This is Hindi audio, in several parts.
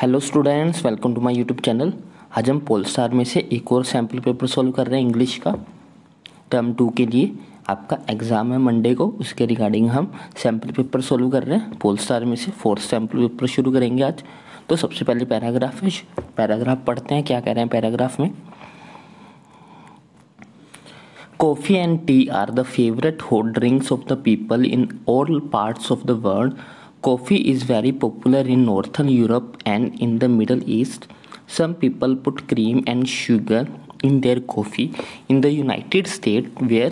Hello students, welcome to my YouTube channel. आज हम पोलस्टार में से एक और सैम्पल पेपर सॉल्व कर रहे हैं इंग्लिश का। टर्म 2 के लिए आपका एग्ज़ाम है मंडे को, उसके रिगार्डिंग हम सैम्पल पेपर सॉल्व कर रहे हैं। पोलस्टार में से फोर्थ सैम्पल पेपर शुरू करेंगे आज। तो सबसे पहले पैराग्राफ है, पैराग्राफ पढ़ते हैं। क्या कह रहे हैं पैराग्राफ में? Coffee and tea are the favorite hot drinks of the people in all parts of the world. Coffee is very popular in Northern Europe and in the Middle East. Some people put cream and sugar in their coffee. In the United States, where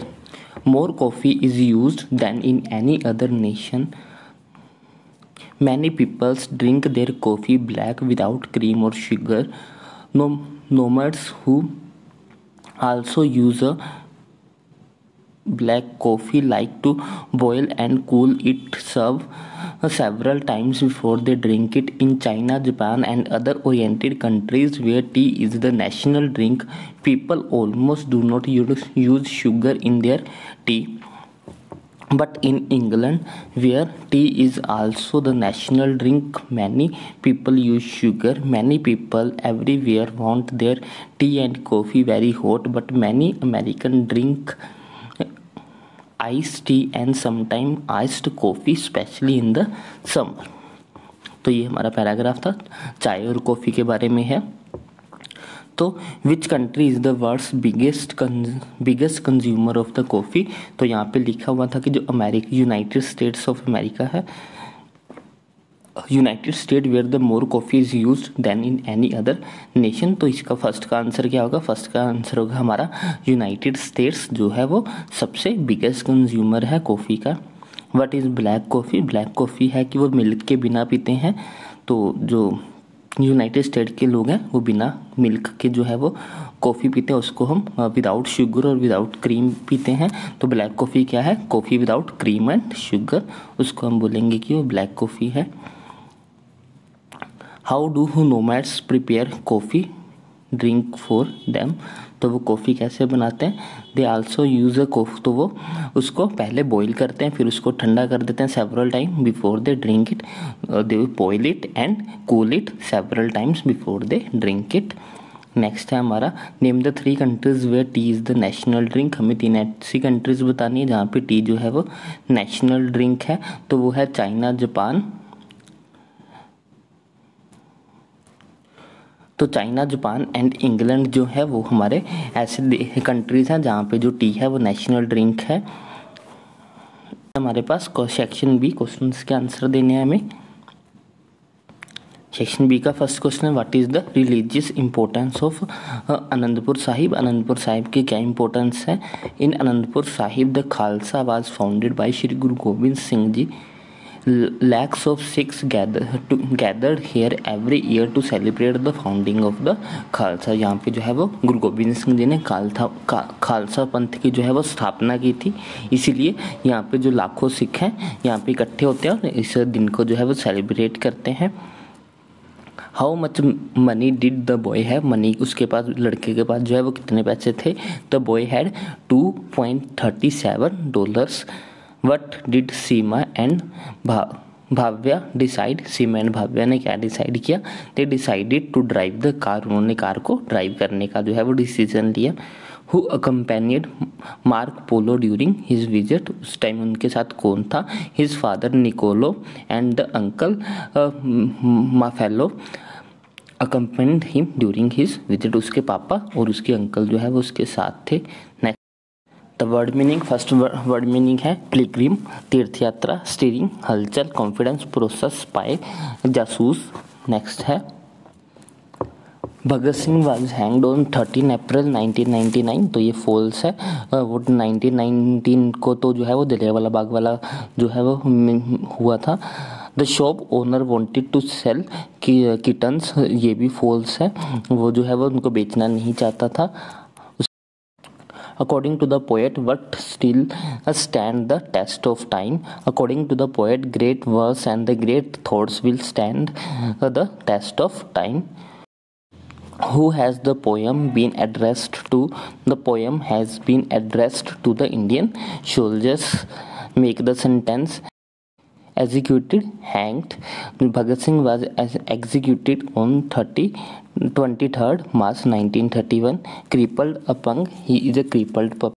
more coffee is used than in any other nation, many people drink their coffee black without cream or sugar. Nomads who also use a black coffee like to boil and cool it several times before they drink it. In China, Japan and other oriented countries where tea is the national drink, people almost do not use sugar in their tea. But in England, where tea is also the national drink, many people use sugar. Many people everywhere want their tea and coffee very hot, but many Americans drink ice tea and sometime iced coffee specially in the summer. तो ये हमारा पैराग्राफ था, चाय और कॉफ़ी के बारे में है। तो which country is the world's biggest consumer of the coffee? तो यहाँ पे लिखा हुआ था कि जो यूनाइटेड स्टेट्स ऑफ अमेरिका है, United State where the more coffee is use than in any other nation. तो इसका फर्स्ट का आंसर क्या होगा? फर्स्ट का आंसर होगा हमारा यूनाइटेड स्टेट्स जो है वो सबसे बिगेस्ट कंज्यूमर है कॉफ़ी का। What is black coffee? Black coffee है कि वो मिल्क के बिना पीते हैं। तो जो यूनाइटेड स्टेट के लोग हैं वो बिना मिल्क के जो है वो कॉफ़ी पीते हैं, उसको हम विदाउट शुगर और विदाउट क्रीम पीते हैं। तो ब्लैक कॉफ़ी क्या है? Coffee without cream and sugar, उसको हम बोलेंगे कि वो ब्लैक कॉफ़ी है। How do nomads prepare coffee drink for them? तो वो कॉफ़ी कैसे बनाते हैं? They also use a coffee, तो वो उसको पहले बॉईल करते हैं, फिर उसको ठंडा कर देते हैं several time before they drink it. They boil it and cool it several times before they drink it. Next है हमारा name the 3 countries where tea is the national drink. हमें 3 ऐसी कंट्रीज बतानी है जहाँ पे टी जो है वो नेशनल ड्रिंक है। तो वो है चाइना, जापान। तो चाइना, जापान एंड इंग्लैंड जो है वो हमारे ऐसे कंट्रीज़ हैं जहाँ पे जो टी है वो नेशनल ड्रिंक है। हमारे पास सेक्शन बी क्वेश्चंस के आंसर देने हैं हमें। सेक्शन बी का फर्स्ट क्वेश्चन है, what is the religious importance of Anandpur Sahib? Anandpur Sahib की क्या इंपॉर्टेंस है? In Anandpur Sahib the Khalsa was founded by Shri Guru Gobind Singh ji. Lakhs of Sikhs gathered here every year to celebrate the founding of the Khalsa. यहाँ पे जो है वो गुरु गोविंद सिंह जी ने खालसा पंथ की जो है वो स्थापना की थी, इसीलिए यहाँ पे जो लाखों सिख हैं यहाँ पे इकट्ठे होते हैं और इस दिन को जो है वो सेलिब्रेट करते हैं। How much money did the boy have? Money उसके पास, लड़के के पास जो है वो कितने पैसे थे? The boy had $2.37। What did Seema and Bhavya decide? Seema and Bhavya ने क्या डिसाइड किया? They decided to drive the car. उन्होंने कार को ड्राइव करने का जो है वो डिसीजन लिया। Who accompanied Marco Polo during his visit? उस टाइम उनके साथ कौन था? His father Niccolo and the uncle Maffeo accompanied him during his visit. उसके पापा और उसके अंकल जो है वो उसके साथ थे। The word meaning, first word meaning है पिलग्रिम, तीर्थ यात्रा, स्टीरिंग, हलचल, कॉन्फिडेंस, प्रोसेस, स्पाई, जासूस। नेक्स्ट है Bhagat Singh was hanged on 13 अप्रैल 1999। तो ये फॉल्स है। वो 1919 को तो जो है वो जलियांवाला बाग वाला जो है वो हुआ था। The shop owner wanted to sell kittens, ये भी फॉल्स है। वो जो है वो उनको बेचना नहीं चाहता था। According to the poet, what still stand the test of time? According to the poet, great verse and the great thoughts will stand the test of time. Who has the poem been addressed to? The poem has been addressed to the Indian soldiers. Make the sentence. executed, hanged. Bhagat Singh was executed on 23rd March 1931. Crippled, apang, he is a crippled puppy.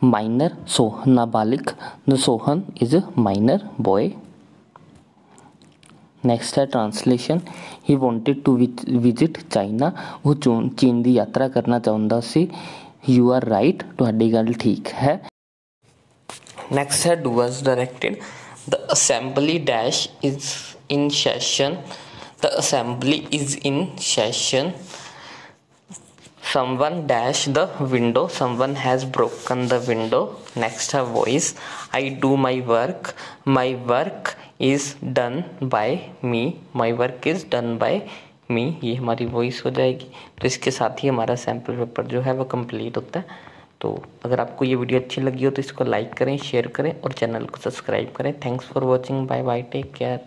Minor, Sohan, नाबालिग, the Sohan is a minor boy. Next है translation, he wanted to visit China, वो चीन की यात्रा करना चाहता सी। यू आर राइट, तुहाडी गल ठीक है। नेक्स्ट है do was directed, the assembly dash is in session, the assembly is in session. Someone dash the window, someone has broken the window. Next है voice, I do my work is done by me, my work is done by me। ये हमारी वॉइस हो जाएगी। तो इसके साथ ही हमारा सैम्पल पेपर जो है वो कंप्लीट होता है। तो अगर आपको ये वीडियो अच्छी लगी हो तो इसको लाइक करें, शेयर करें और चैनल को सब्सक्राइब करें। Thanks for watching, bye bye, take care.